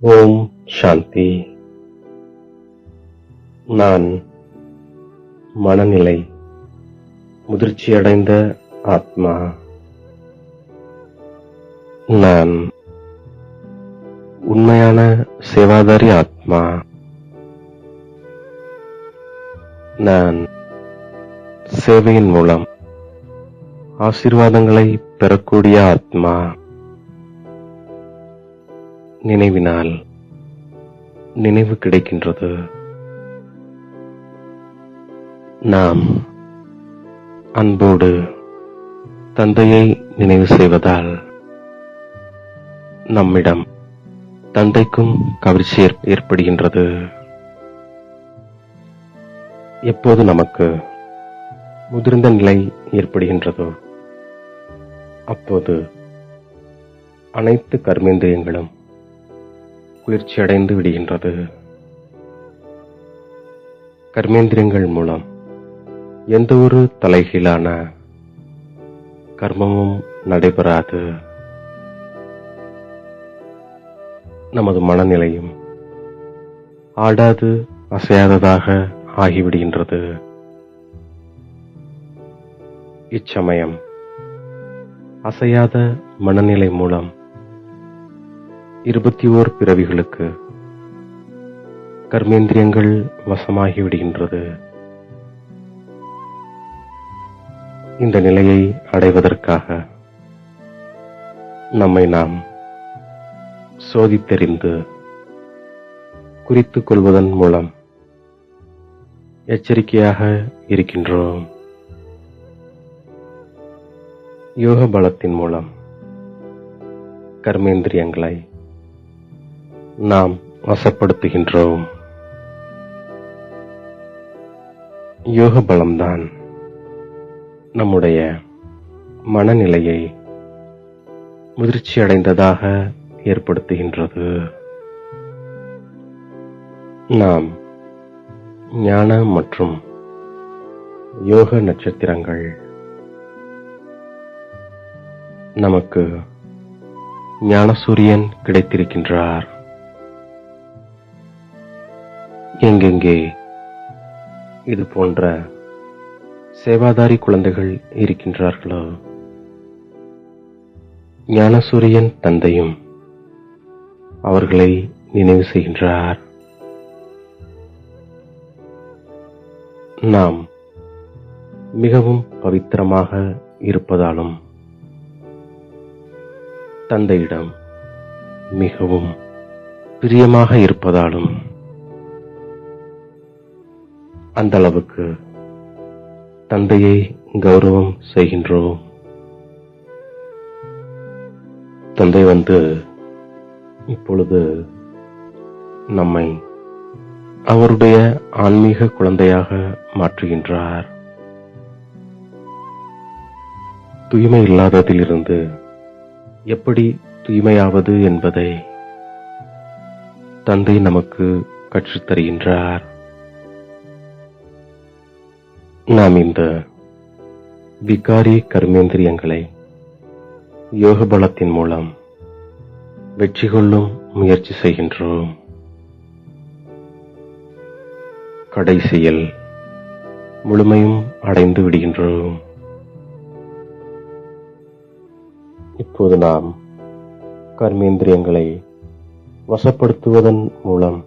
ஓம் சாந்தி. நான் மனநிலை முதிர்ச்சியடைந்த ஆத்மா. நான் உண்மையான சேவாதாரி ஆத்மா. நான் சேவையின் மூலம் ஆசீர்வாதங்களை பெறக்கூடிய ஆத்மா. நினைவினால் நினைவு கிடைக்கின்றது. நாம் அன்போடு தந்தையை நினைவு செய்வதால் நம்மிடம் தந்தைக்கும் கவர்ச்சி ஏற்படுகின்றது. எப்போது நமக்கு முதிர்ந்த நிலை ஏற்படுகின்றதோ அப்போது அனைத்து கர்மேந்திரியங்களும் குளிர்ச்சியடைந்து விடுகின்றது. கர்மேந்திரியங்கள் மூலம் எந்த ஒரு தலைகீழான கர்மமும் நடைபெறாது. நமது மனநிலையும் ஆடாது அசையாததாக ஆகிவிடுகின்றது. இச்சமயம் அசையாத மனநிலை மூலம் 21 பிறவிகளுக்கு கர்மேந்திரியங்கள் வசமாகிவிடுகின்றது. இந்த நிலையை அடைவதற்காக நம்மை நாம் சோதித்தறிந்து குறித்துக் கொள்வதன் மூலம் எச்சரிக்கையாக இருக்கின்றோம். யோக பலத்தின் மூலம் கர்மேந்திரியங்களை நாம் வசப்படுத்துகின்றோம். யோக பலம்தான் நம்முடைய மனநிலையை முதிர்ச்சியடைந்ததாக ஏற்படுத்துகின்றது. நாம் ஞான மற்றும் யோக நட்சத்திரங்கள். நமக்கு ஞானசூரியன் கிடைத்திருக்கின்றார். எங்கெங்கே இது போன்ற சேவாதாரி குழந்தைகள் இருக்கின்றார்களோ ஞானசூரியன் தந்தையும் அவர்களை நினைவு செய்கின்றார். நாம் மிகவும் பவித்திரமாக இருப்பதாலும் தந்தையிடம் மிகவும் பிரியமாக இருப்பதாலும் அந்த அளவுக்கு தந்தையை கௌரவம் செய்கின்றோம். தந்தை இப்பொழுது நம்மை அவருடைய ஆன்மீக குழந்தையாக மாற்றுகின்றார். தூய்மை இல்லாததிலிருந்து எப்படி தூய்மையாவது என்பதை தந்தை நமக்கு கற்றுத்தருகின்றார். நாம் இந்த விகாரி கர்மேந்திரியங்களை யோக பலத்தின் மூலம் வெற்றி கொள்ளும் முயற்சி செய்கின்றோம். கடைசியில் முழுமையும் அடைந்து விடுகின்றோம். இப்போது நாம் கர்மேந்திரியங்களை வசப்படுத்துவதன் மூலம்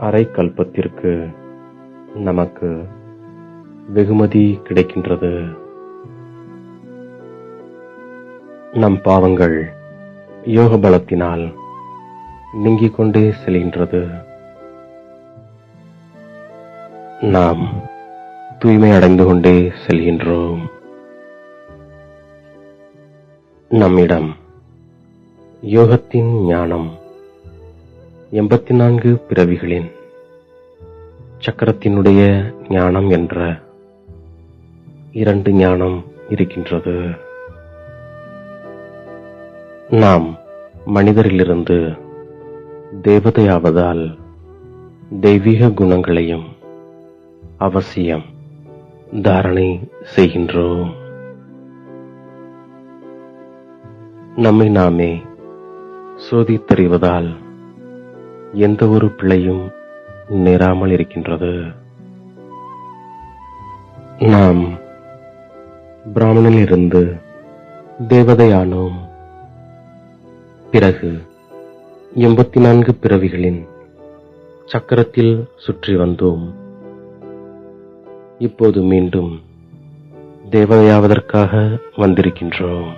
அரை கல்பத்திற்கு நமக்கு வெகுமதி கிடைக்கின்றது. நம் பாவங்கள் யோக பலத்தினால் நீங்கிக் கொண்டே செல்கின்றது. நாம் தூய்மை அடைந்து கொண்டே செல்கின்றோம். நம்மிடம் யோகத்தின் ஞானம் 84 பிறவிகளின் சக்கரத்தினுடைய ஞானம் என்ற 2 ஞானம் இருக்கின்றது. நாம் மனிதரிலிருந்து தேவதையாவதால் தெய்வீக குணங்களையும் அவசியம் தாரணை செய்கின்றோம். நம்மை நாமே சோதித்தறிவதால் எந்த ஒரு பிழையும் நேராமல் இருக்கின்றது. நாம் பிராமணனில் இருந்து தேவதையானோம். பிறகு 84 பிறவிகளின் சக்கரத்தில் சுற்றி வந்தோம். இப்போது மீண்டும் தேவதையாவதற்காக வந்திருக்கின்றோம்.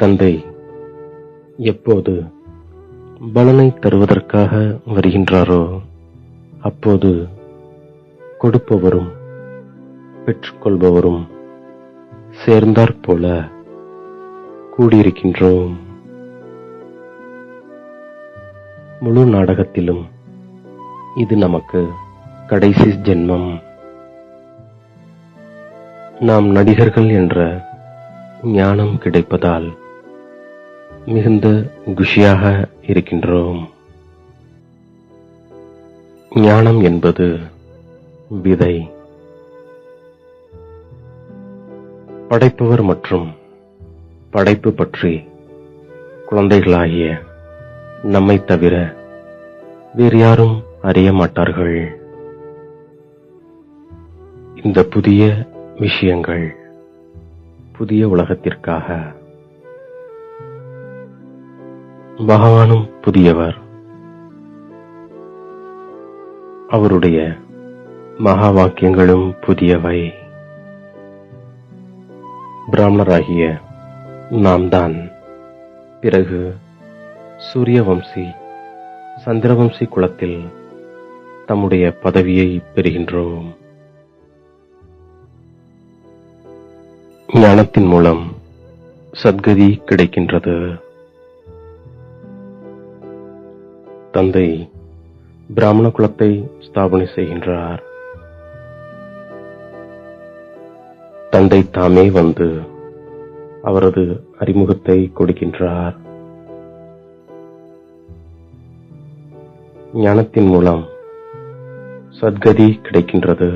தந்தை எப்போது பலனை தருவதற்காக வருகின்றாரோ அப்போது கொடுப்பவரும் பெற்றுக்கொள்பவரும் சேர்ந்தாற்போல கூடியிருக்கின்றோம். முழு நாடகத்திலும் இது நமக்கு கடைசி ஜென்மம். நாம் நடிகர்கள் என்ற ஞானம் கிடைப்பதால் மிகுந்த குஷியாக இருக்கின்றோம். ஞானம் என்பது விதை. படைப்பவர் மற்றும் படைப்பு பற்றி குழந்தைகளாகிய நம்மை தவிர வேறு யாரும் அறிய மாட்டார்கள். இந்த புதிய விஷயங்கள் புதிய உலகத்திற்காக. பகவானும் புதியவர். அவருடைய மகா வாக்கியங்களும் புதியவை. பிராமணராகிய நாம் தான் பிறகு சூரியவம்சி சந்திரவம்சி குலத்தில் தம்முடைய பதவியை பெறுகின்றோம். ஞானத்தின் மூலம் சத்கதி கிடைக்கின்றது. தந்தை பிராமண குலத்தை ஸ்தாபனை செய்கின்றார். தந்தை தாமே வந்து அவரது அறிமுகத்தை கொடுக்கின்றார். ஞானத்தின் மூலம் சத்கதி கிடைக்கின்றது.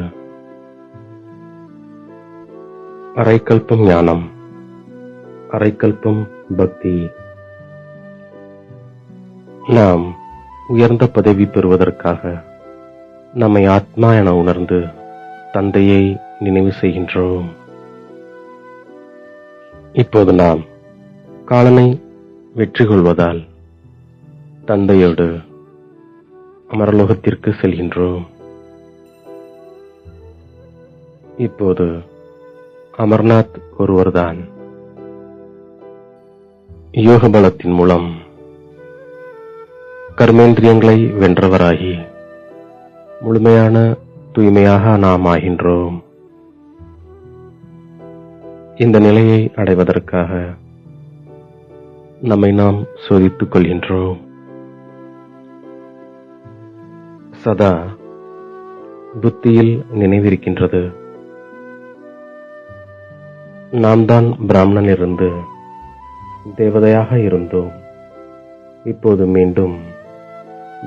அரைக்கல்பம் ஞானம், அரைக்கல்பம் பக்தி. நாம் உயர்ந்த பதவி பெறுவதற்காக நம்மை ஆத்மா என உணர்ந்து தந்தையை நினைவு செய்கின்றோம். இப்போது நாம் காலனை வெற்றி கொள்வதால் தந்தையோடு அமரலோகத்திற்கு செல்கின்றோம். இப்போது அமர்நாத் ஒருவர்தான். யோக பலத்தின் மூலம் கர்மேந்திரியங்களை வென்றவராகி முழுமையான தூய்மையாக நாம் ஆகின்றோம். இந்த நிலையை அடைவதற்காக நம்மை நாம் சோதித்துக் கொள்கின்றோம். சதா புத்தியில் நினைவிருக்கின்றது, நாம் தான் பிராமணனிலிருந்து தேவதையாக இருந்தோம். இப்போது மீண்டும்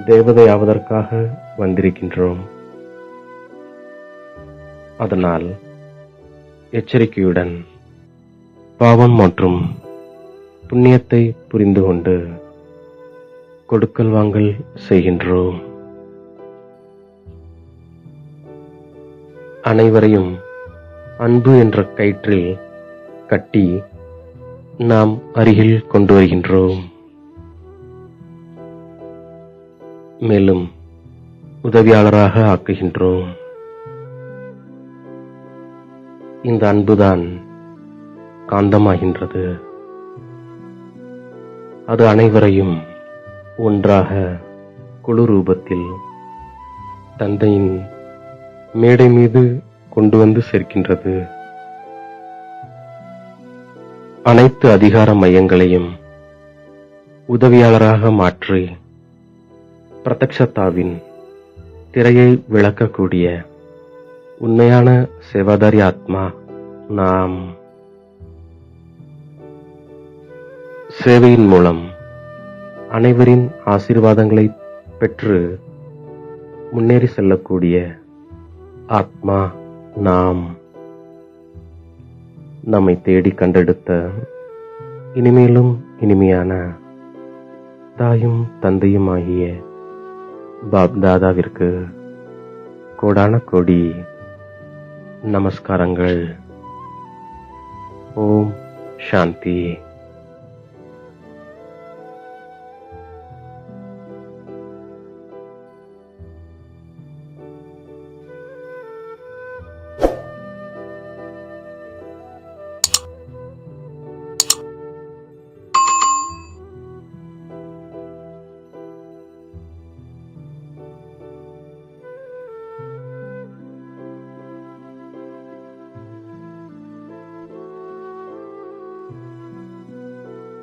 தேவதையாவதற்காக வந்திருக்கின்றோம். அதனால் எச்சரிக்கையுடன் பாவம் மற்றும் புண்ணியத்தை புரிந்து கொண்டு கொடுக்கல் வாங்கல் செய்கின்றோம். அனைவரையும் அன்பு என்ற கயிற்றில் கட்டி நாம் அருகில் கொண்டு வருகின்றோம். மேலும் உதவியாளராக ஆக்குகின்றோம். இந்த அன்புதான் காந்தமாகின்றது. அது அனைவரையும் ஒன்றாக குழு ரூபத்தில் தந்தையின் மேடை மீது கொண்டு வந்து சேர்க்கின்றது. அனைத்து அதிகார மையங்களையும் உதவியாளராக மாற்றி பிரத்யக்ஷத்தாவின் திரையை விளக்கக்கூடிய உண்மையான சேவாதாரி ஆத்மா நாம். சேவையின் மூலம் அனைவரின் ஆசீர்வாதங்களை பெற்று முன்னேறி செல்லக்கூடிய ஆத்மா நாம். நம்மை தேடி கண்டெடுத்த இனிமேலும் இனிமையான தாயும் தந்தையுமாகிய பாப்தாதாவிற்கு கோடான கோடி நமஸ்காரங்கள். ஓம் சாந்தி.